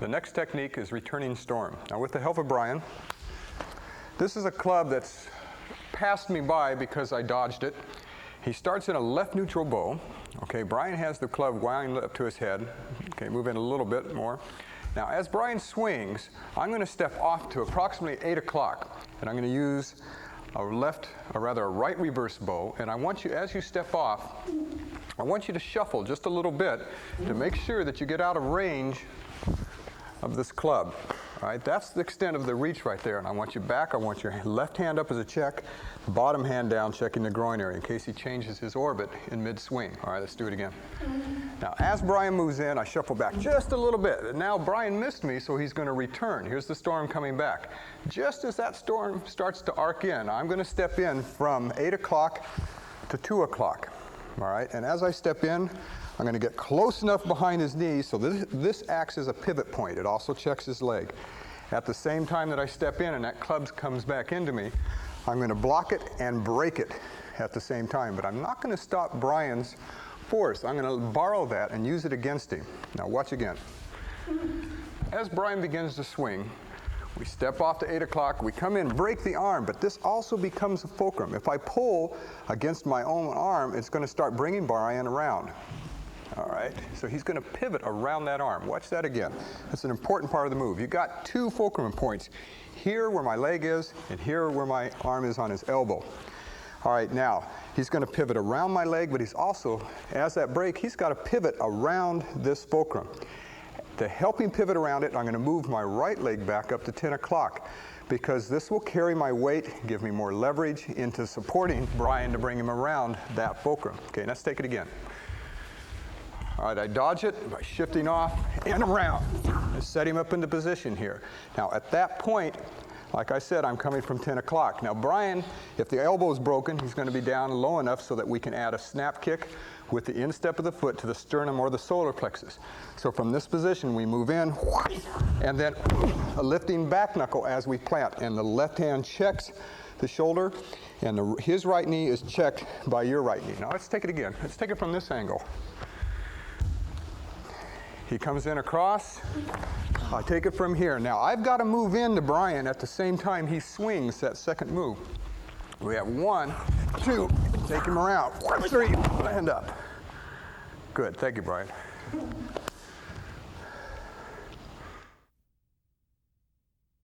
The next technique is returning storm. Now with the help of Brian, this is a club that's passed me by because I dodged it. He starts in a left neutral bow. Okay, Brian has the club wound up to his head. Okay, move in a little bit more. Now as Brian swings, I'm going to step off to approximately 8 o'clock, and I'm going to use a right reverse bow, and I want you, as you step off, I want you to shuffle just a little bit to make sure that you get out of range of this club. All right, that's the extent of the reach right there, and I want you back. I want your left hand up as a check, bottom hand down, checking the groin area in case he changes his orbit in mid-swing. All right, let's do it again. Now, as Brian moves in, I shuffle back just a little bit. And now Brian missed me, so he's going to return. Here's the storm coming back. Just as that storm starts to arc in, I'm going to step in from 8 o'clock to 2 o'clock. All right, and as I step in, I'm going to get close enough behind his knees so this acts as a pivot point. It also checks his leg. At the same time that I step in and that club comes back into me, I'm going to block it and break it at the same time. But I'm not going to stop Brian's force. I'm going to borrow that and use it against him. Now watch again. As Brian begins to swing, we step off to 8 o'clock, we come in, break the arm, but this also becomes a fulcrum. If I pull against my own arm, it's going to start bringing Brian around. All right, so he's going to pivot around that arm. Watch that again. That's an important part of the move. You've got two fulcrum points, here where my leg is and here where my arm is on his elbow. All right, now he's going to pivot around my leg, but he's also, as that break, he's got to pivot around this fulcrum. To help him pivot around it, I'm going to move my right leg back up to 10 o'clock because this will carry my weight, give me more leverage into supporting Brian to bring him around that fulcrum. Okay, let's take it again. All right, I dodge it by shifting off and around and set him up into position here. Now at that point, like I said, I'm coming from 10 o'clock. Now Brian, if the elbow is broken, he's going to be down low enough so that we can add a snap kick with the instep of the foot to the sternum or the solar plexus. So from this position, we move in, and then a lifting back knuckle as we plant. And the left hand checks the shoulder, and his right knee is checked by your right knee. Now let's take it again. Let's take it from this angle. He comes in across, I take it from here. Now I've got to move into Brian at the same time he swings that second move. We have 1, 2, take him around, 3, land up. Good, thank you, Brian.